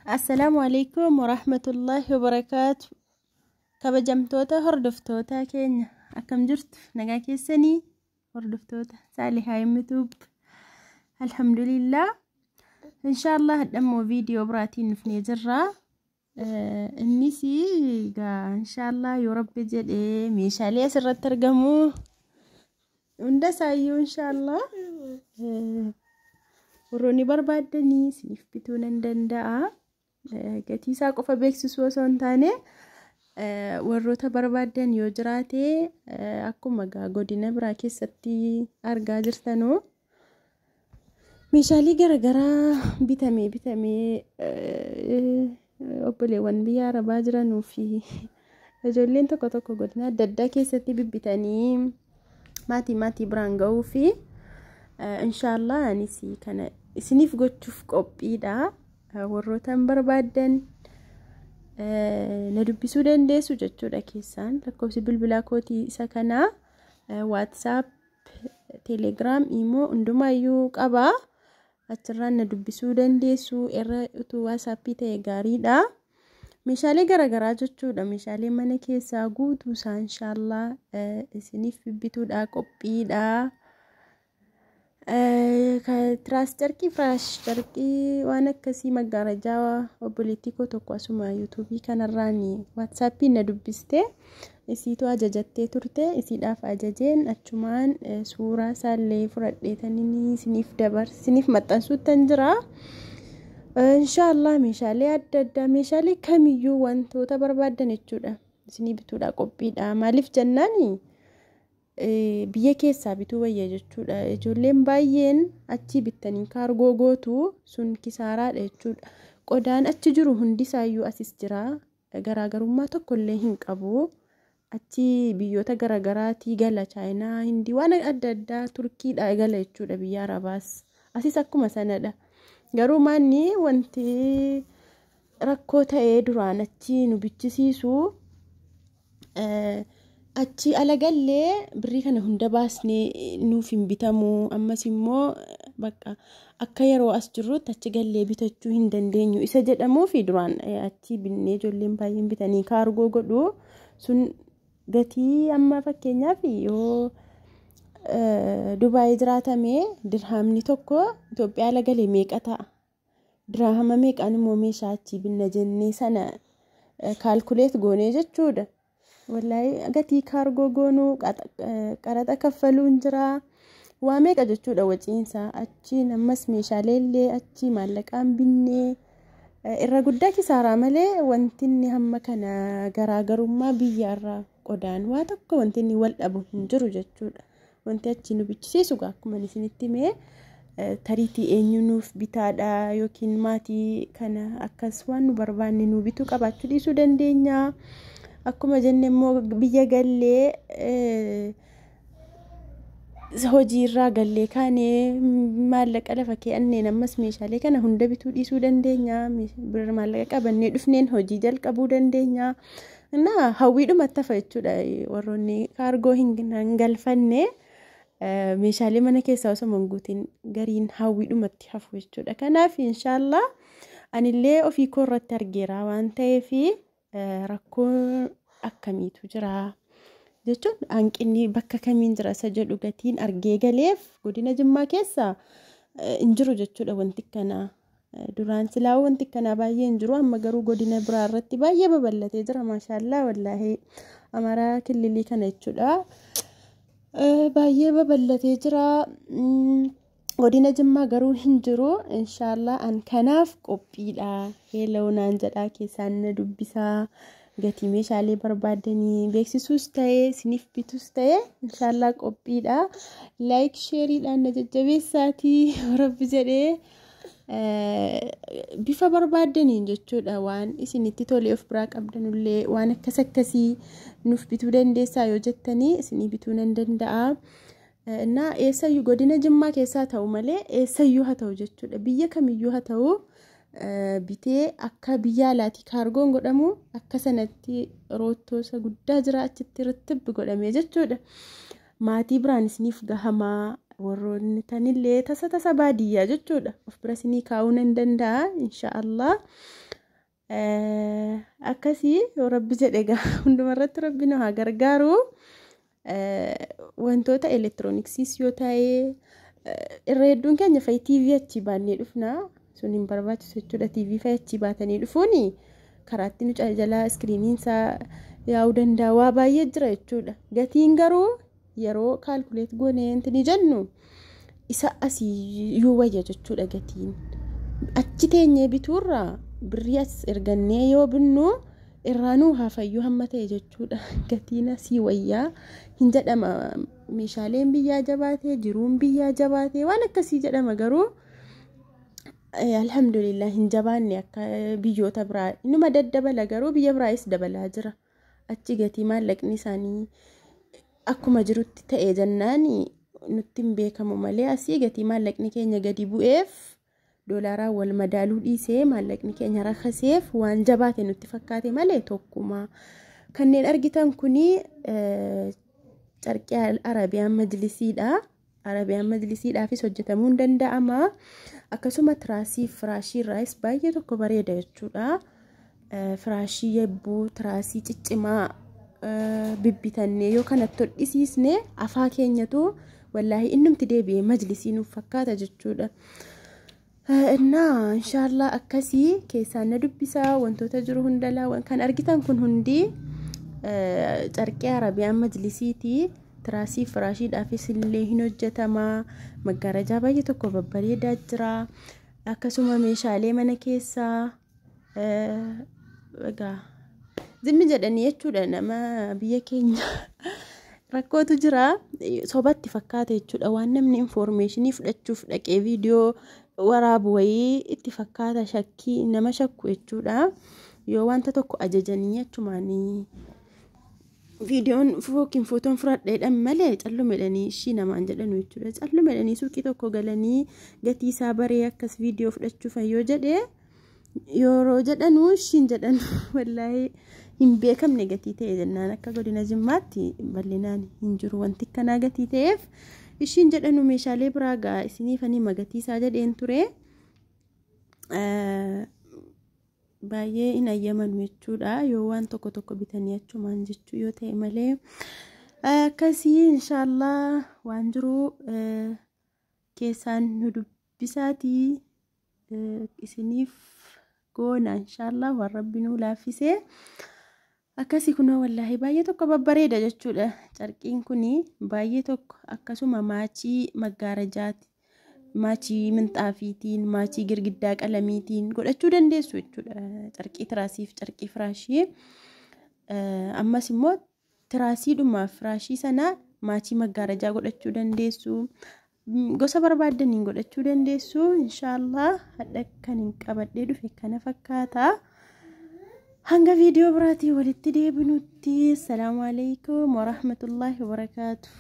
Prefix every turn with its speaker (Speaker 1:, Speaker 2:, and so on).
Speaker 1: السلام عليكم ورحمة الله وبركاته. كبجمتوتا هردفتوتا كينيا أكم جرت نجاكي السني هردفتوتا صالحة يمتوب. الحمد لله إن شاء الله هدمو فيديو براتين في جرة النسي إن شاء الله يرب جد ميشالي سر الترجمو وندس أيو إن شاء الله وروني بربادني سنف بتونا ندندا gatii isaa qofa beeksisuu osoo hin taane warroota barbaadan yoo jiraate akkuma godina biraa keessatti argaa jirtanoo meeshaalee garaagaraa bitamee obboleewwan biyya arabaa jiranuu fi ijoolleen tokko godina adda addaa keessatti bibbitanii maatii biraan ga'uu fi inshallah anis kana isiniif gochuuf qophiidha. warroota barbaadan na dubbisuu dandeessu jechuudha. keessaan lakkoofsi bilbilaa kootii isa kana WhatsApp, Telegram, Imo hundumayyuu qaba. achirraan na dubbisuu dandeessu. irra utuu WhatsApp ta'e gaariidha. meeshaalee garaagaraa jechuudha. meeshaalee mana keessaa guutuu isaa inshallah isiniif bibbituudha qophiidha. ትራስ ጨርቂ ፍራሽ ጨርቂ ዋና ከሲ መጋረጃ ኦብሊቲኮ ተቋሱማ ዩቲዩብ ከነራኒ ዋትስአፕ ነዱብስቴ እሲቶ አጀጀቴ ቱርቴ እሲዳፍ አጀጀን አቹማን ሱራ ሳሌ ፍረዴተኒኒ ስኒፍ ደበር ስኒፍ መጣንሱ ተንጅራ ኢንሻአላህ ሜሻሌ አደዳ ሜሻሌ ከሚዩ ወንቶ ተበርባደን እቹዳ ስኒ ቢቱዳ ቆጲዳ ማሊፍ ጀናኒ biyya keessaa bituu wayya jechuudha. ijoolleen baay'een achi bittanii kaargoo gootu sun kisaaraadha jechuudha. qodaan achi jiru hundisaayyuu asis jira. garaagarummaa tokkollee hin qabu. achi biyyoota garaagaraatii gala chaayinaa hindi waan adda addaa turkiidha gala jechuudha. biyya arabaas asis akkuma sanadha. garuu maanni wanti rakkoo ta'ee duraan achi nu bichisiisu achi alagalle birrii kana hunda baasne nuuf hin bitamu. ammas immoo bakka akka yeroo as jirrutti achi gallee bitachuu hin dandeenyu isa jedhamuu fi duraan achi binnee ijoolleen baay'een bitanii kaargoo godhu sun gatii amma fakkeenyaaf yoo Dubaay jiraatame dirhamni tokko Itoophiyaa alagalee meeqa ta'a? dirhama meeqaan immoo meeshaa achi binna jennee sana kaalkuleet goonee jechuudha. wallahi gatii kaargoo goonuu qaraxa kaffaluun jira. waa meeqa jechuudha waciinsa achi nammas meeshaalee achi maallaqaan binnee irra guddaa kisaaraa malee wantinni hamma kana garaagarummaa biyyaarraa qodaan waa tokko wantinni wal dhabu hin jiru jechuudha. wanti achi nu bichisiisu akkuma isinitti mee tariitii eenyunuuf bitaadha yookiin maatii kana akkas waan nu barbaanne nu bituu qabaachuu dhiisuu dandeenya. akkuma jenne immoo biyya gallee hojiirraa gallee kaanee maallaqa lafa kee'annee ammas meeshaalee kana hunda bituu dhiisuu dandeenya. maallaqa qabannee dhufneen hojii jalqabuu dandeenya. እና hawwiidhuma tafa jechuudha. warroonni kaargoo hin galfanne meeshaalee mana keessaa osoo manguutiin gariin hawwiidhumatti hafu jechuudha. kanaaf inshallah anillee ofii koo irratti argeera waan ta'eef rakkoo akkamiitu jira jechuun hanqinni bakka kamiin jira isa jedhu gatiin argee galeef godina Jimmaa keessa injiru jechuudha. wanti kana duraan silaa wanti kana baay'ee injiru amma garuu godina biraa irratti baay'ee babal'atee jira. maashaallah wallahi Amaaraa kililii kana jechuudha baay'ee babal'atee jira. godina Jimmaa garuu hin jiru. inshallah an kanaaf qophiidha. heeloonaan jedhaa keessaan na dubbisaa gatii meeshaalee barbaadanii beeksisuus ta'e siniif bituus ta'e inshallah qophiidha. like shareidhaan na jajjabeessaatii rabbi jedhee bifa barbaadaniin jechuudha. waan isinitti tolee of biraa qabdanullee waan akkasii nuuf bituu dandeessaa yoo jettanii isinii bituu nan danda'a. እና ኤሰዩ godina Jimmaa keessaa ta'u malee eessayyuu haa ta'u jechuudha. biyya kamiyyuu haa ta'u bitee akka biyya alaati kaargoon godhamu akka sanatti roottosa guddaa jira achitti rittib godhamee jechuudha. maatii biraan isiniif gahamaa warroonni tanillee tasa baadiyyaa jechuudha. of bira isinii kaa'uu nan danda'a inshallah. akkasii yoo rabbi jedhe egaa hundumarratti rabbi nu haa gargaaru. Wantoota elektirooniksiis yoo ta'e irra hedduun keenya fa'i TV achi baannee dhufna. Sun hin barbaachisu jechuudha. TV fa'i achi baatanii dhufuuni karaatti nu jalaa iskiriiniinsaa yaa'uu danda'a. Waa baay'ee jira jechuudha. Gatiin garuu yeroo kaalkuleet goonee ni jennu isa asii yoo wayya jechuudha gatiin. Achi teenyee bituurraa birrii as ergannee yoo binnu irraanuu haafayyuu hamma ta'e jechuudha. Gatiin asii wayyaa hin jedhama. Meeshaaleen biyyaa jabaatee jiruun biyyaa jabaatee waan akkasii jedhama garuu alhamdulillah hin jabaanne akka biyyoota biraa. Inuma daddabala garuu biyya biraayis dabalaa jira. Achi gatii maallaqni isaanii akkuma jirutti ta'ee jennaan nutti hin beekamu malee asii gatii maallaqni keenya gadi bu'eef doolaaraan wal madaaluu dhiisee maallaqni keenya rakkaseef waan jabaate nutti fakkaate malee tokkuma. Kanneen argitan kuni carqii Arabiyaan Majlisiidha. Arabiyaan Majlisiidhaafis hojjetamuu hin danda'ama. Akkasuma tiraasii firaashii irraas baay'ee tokko bareeda jechuudha. Firaashii yebbuu tiraasii ciccimaa bibbitannee yoo kanatti hodhisiisne afaa keenyatu wallaahi innumti deebi'ee majlisii nuuf fakkaata jechuudha. Innaa inshaallah akkasii keessaan na dubbisaa wantoota jiru hundalaa kan argitan kun hundi carqii Arabiyaan Majlisiiti. Tiraasii firaashiidhaafis illee hin hojjetama. Maggaarajaa baay'ee tokko babbareedaa jira. Akkasuma meeshaalee mana keessaa egaa zimmi jedhanii jechuudha. Nama biyya keenya rakkootu jira sobatti fakkaata jechuudha. Waan namni informationii fudhachuuf dhaqee viidiyoo waraabu wayii itti fakkaata shakkii nama shakku jechuudha. Yoo wanta tokko ajajanii jechumaanii viidiyoon yookiin footoon fudhadheedhaan malee callumedhanii ishii namaan jedhanu jechuudha. Callumedhanii suuqii tokko galanii gatii isaa baree akkas viidiyoo fudhachuuf yoo jedhee yeroo jedhanu ishiin jedhan wallaahi hin beekamne gatii ta'e jennaan. Akka godina Jimmaatti bal'inaan hin jiru wanti kanaa gatii ta'eef ishiin jedhanu meeshaalee biraa gaa isiniifanii magatii isaa jedheen ture. Baay'ee hin ayyamanu jechuudha. Yoo waan tokko tokko bitanii achumaan jechuu yoo ta'e malee akkasii inshaallah waan jiru keessaan nu dubbisaatii isiniif goona inshaallah waan rabbi nu laaffisee. Akkasii kunoo wallaahi baay'ee tokko babbareeda jechuudha. Carqiin kuni baay'ee tokko akkasuma maachii maggaarajaati. Maachii minxaafiitiin, maachii girgiddaa qalamiitiin godhachuu dandeessu jechuudha. Carqii tiraasiif carqii firaashii. Ammas immoo tiraasiidhuma firaashii sana maachii maggaarajaa godhachuu dandeessu. Gosa barbaaddaniin godhachuu dandeessu. Inshaallah hadha kan hin qabadhee dhufe kana fakkaata. Hanga viidiyoo biraatii walitti deebinutti. Assalaamu alaykum wa rahmatullahi wa barakaatuh.